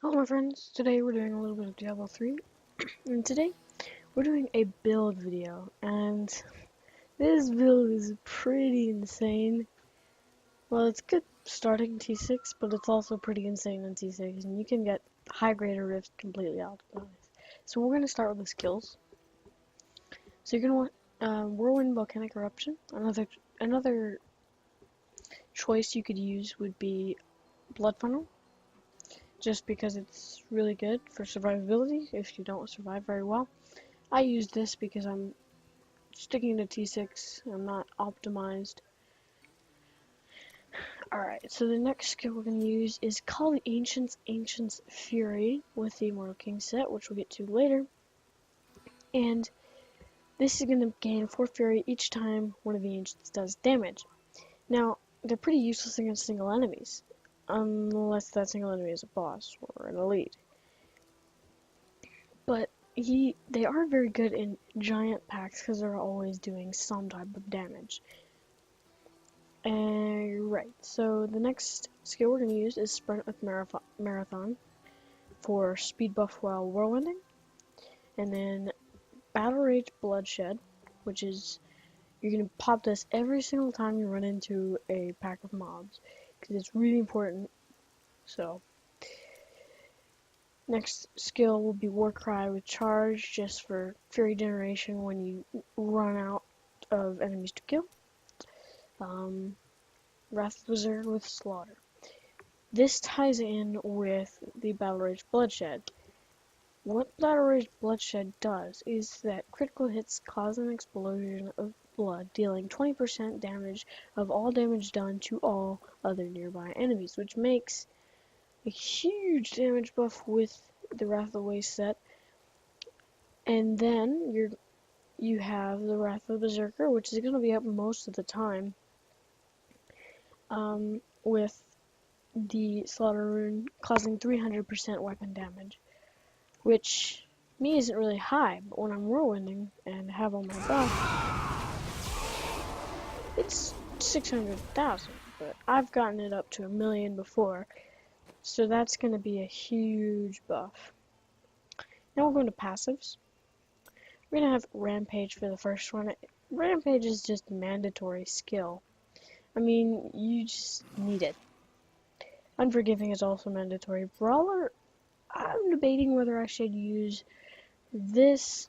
Hello my friends, today we're doing a little bit of Diablo 3, and today we're doing a build video, and this build is pretty insane. Well, it's good starting T6, but it's also pretty insane in T6, and you can get high grade or rift completely optimized. So we're going to start with the skills. So you're going to want Whirlwind Volcanic Eruption. Another choice you could use would be Blood Funnel, just because it's really good for survivability if you don't survive very well. I use this because I'm sticking to T6, I'm not optimized. Alright, so the next skill we're going to use is Call the Ancients Fury with the Immortal King set, which we'll get to later. And this is going to gain 4 Fury each time one of the Ancients does damage. Now, they're pretty useless against single enemies, unless that single enemy is a boss or an elite. But they are very good in giant packs because they're always doing some type of damage. Right, so the next skill we're going to use is Sprint with Marathon for speed buff while whirlwinding. And then Battle Rage Bloodshed, which is, you're going to pop this every single time you run into a pack of mobs, because it's really important. So, next skill will be Warcry with Charge, just for Fury generation when you run out of enemies to kill. Wrath of the Berserker with Slaughter. This ties in with the Battle Rage Bloodshed. What Battle Rage Bloodshed does is that critical hits cause an explosion of blood, dealing 20% damage of all damage done to all other nearby enemies, which makes a huge damage buff with the Wrath of the Waste set. And then you have the Wrath of the Berserker, which is going to be up most of the time, with the Slaughter Rune causing 300% weapon damage, which me isn't really high, but when I'm whirlwinding and have all my buff, it's 600,000, but I've gotten it up to 1,000,000 before, so that's going to be a huge buff. Now we're going to passives. We're going to have Rampage for the first one. Rampage is just mandatory skill. I mean, you just need it. Unforgiving is also mandatory. Brawler, I'm debating whether I should use this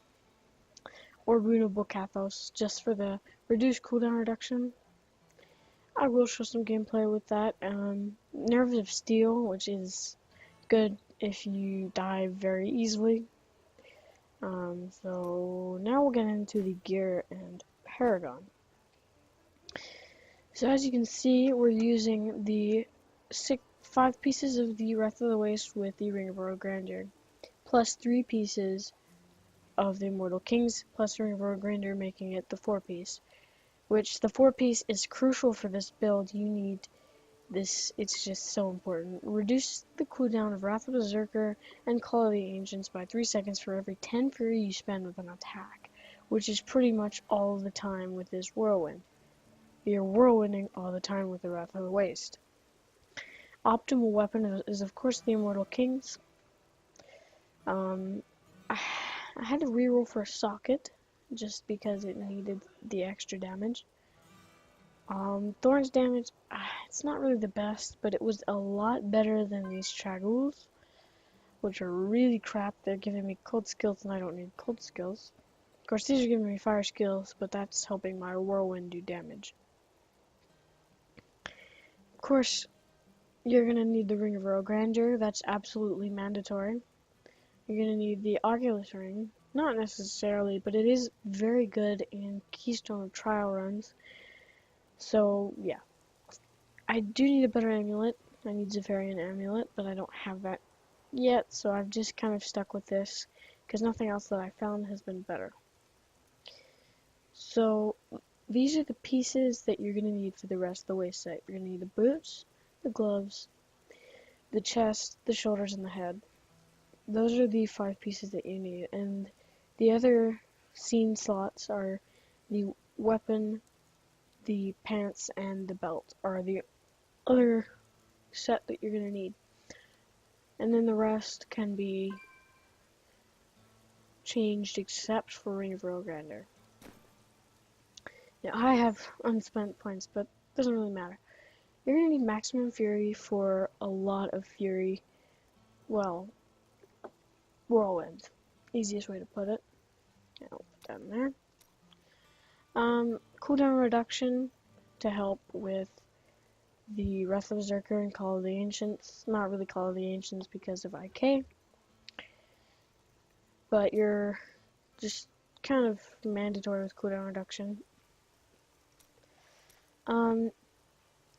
or Runeable Kathos just for the reduced cooldown reduction. I will show some gameplay with that. Nerves of Steel, which is good if you die very easily. So now we'll get into the gear and Paragon. So as you can see, we're using the 5 pieces of the Wrath of the Waste with the Ring of Royal Grandeur, plus 3 pieces of the Immortal Kings, plus Ring of Royal Grandeur, making it the 4-piece. Which, the 4-piece is crucial for this build. You need this, it's just so important. Reduce the cooldown of Wrath of the Berserker and Call of the Ancients by 3 seconds for every 10 Fury you spend with an attack, which is pretty much all the time with this Whirlwind. You're whirlwinding all the time with the Wrath of the Waste. Optimal weapon is of course the Immortal Kings. I had to reroll for a socket just because it needed the extra damage. Thorn's damage, it's not really the best, but it was a lot better than these Chaguls, which are really crap. They're giving me cold skills and I don't need cold skills. Of course, these are giving me fire skills, but that's helping my whirlwind do damage. Of course, you're going to need the Ring of Royal Grandeur. That's absolutely mandatory. You're going to need the Oculus Ring. Not necessarily, but it is very good in Keystone of Trial runs. So, yeah. I do need a better amulet. I need Zephyrian Amulet, but I don't have that yet, so I've just kind of stuck with this, because nothing else that I found has been better. So, these are the pieces that you're going to need for the rest of the waist set. You're going to need the boots, the gloves, the chest, the shoulders, and the head. Those are the 5 pieces that you need, and the other scene slots are the weapon, the pants, and the belt are the other set that you're going to need. and then the rest can be changed except for Ring of Royal Grandeur. Now I have unspent points, but it doesn't really matter. You're gonna need maximum fury for a lot of fury. Well, whirlwind. Easiest way to put it. I'll put that in there. Cooldown reduction to help with the Wrath of Berserker and Call of the Ancients. Not really Call of the Ancients because of IK. But you're just kind of mandatory with cooldown reduction.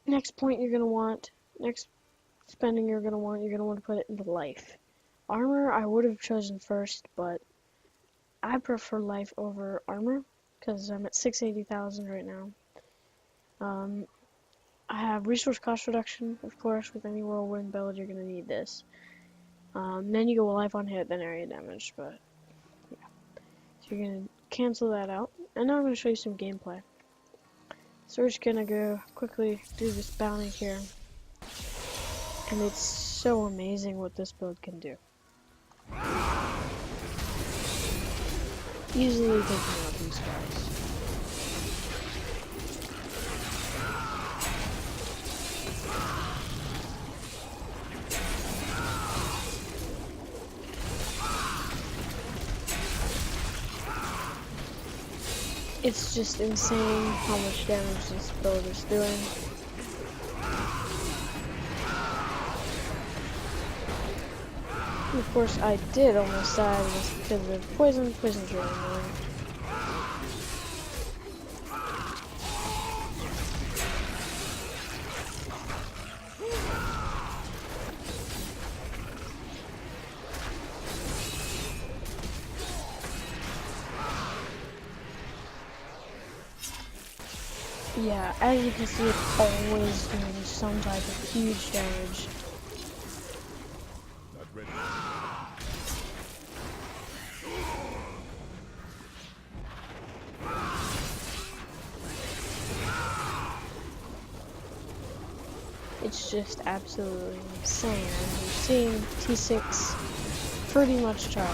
Next point you're gonna want, next spending you're gonna want to put it into life. Armor I would have chosen first, but I prefer life over armor because I'm at 680,000 right now. I have resource cost reduction, of course. With any whirlwind build, you're gonna need this. Then you go life on hit, then area damage, but yeah. So you're gonna cancel that out, and now I'm gonna show you some gameplay. So we're just gonna go quickly do this bounty here, and it's so amazing what this build can do. Easily taking out these guys. It's just insane how much damage this build is doing. And of course, I did almost die because of poison. Poison's really annoying. Yeah, as you can see, it's always doing some type of huge damage. Not ready. It's just absolutely insane. And you're seeing T6 pretty much charged.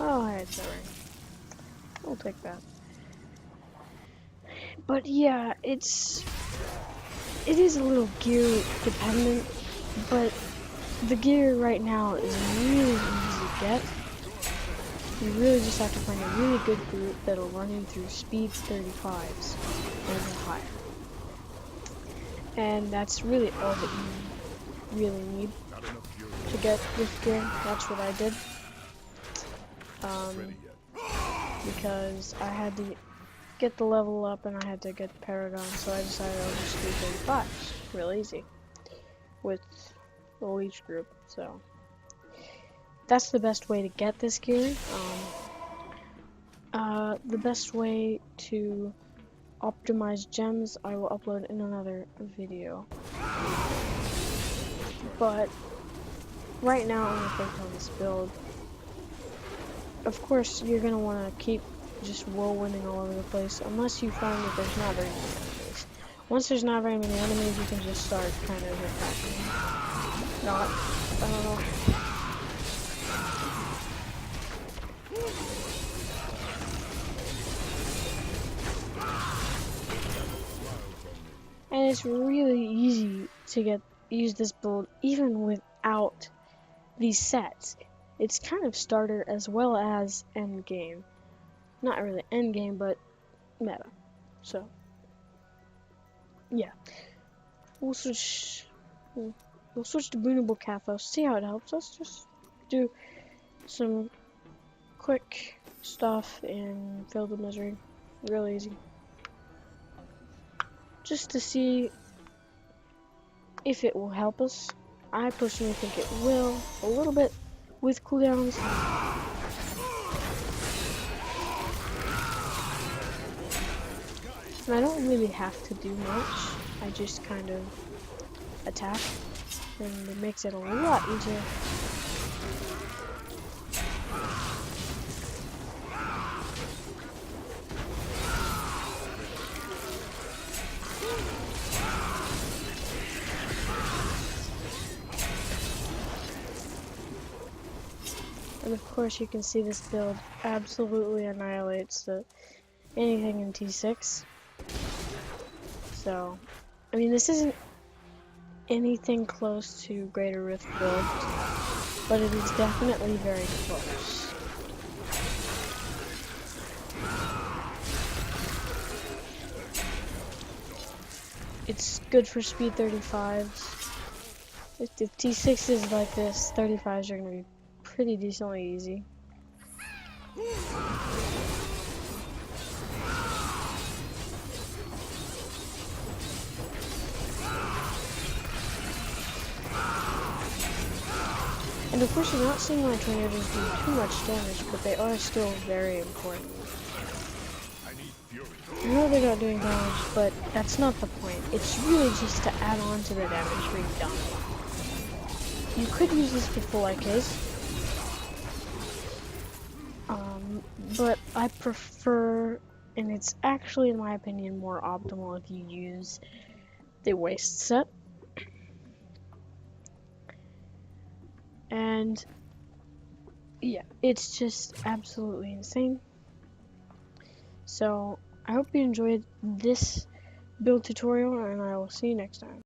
Oh, I had that ring. I'll take that. But yeah, it is a little gear dependent, but the gear right now is really easy to get. You really just have to find a really good group that'll run you through speed 35s and higher. And that's really all that you really need to get this gear. That's what I did. Because I had to get the level up and I had to get Paragon, so I decided I'll just do 35s. Real easy. With the Leech group, so that's the best way to get this gear. The best way to optimize gems I will upload in another video. But right now I'm gonna focus on this build. Of course, you're gonna want to keep just whirlwinding all over the place, unless you find that there's not very many enemies. Once there's not very many enemies, you can just start kind of attacking. Not, I don't know. And it's really easy to use this build even without these sets. It's kind of starter as well as end game. Not really end game, but meta. So, yeah. We'll switch to Boonable Cathos, see how it helps us. Just do some quick stuff in Field of Misery. Real easy. Just to see if it will help us. I personally think it will, a little bit with cooldowns. And I don't really have to do much. I just kind of attack, and it makes it a lot easier. And of course you can see this build absolutely annihilates anything in T6. So, I mean, this isn't anything close to Greater Rift build, but it is definitely very close. It's good for speed 35s. If T6 is like this, 35s are going to be pretty decently easy. And of course you're not seeing my tornadoes do too much damage, but they are still very important. I know they're not doing damage, but that's not the point. It's really just to add on to the damage being done. You could use this for full IKs. But I prefer, and it's actually in my opinion more optimal if you use the waste set. And yeah, it's just absolutely insane. So I hope you enjoyed this build tutorial, and I will see you next time.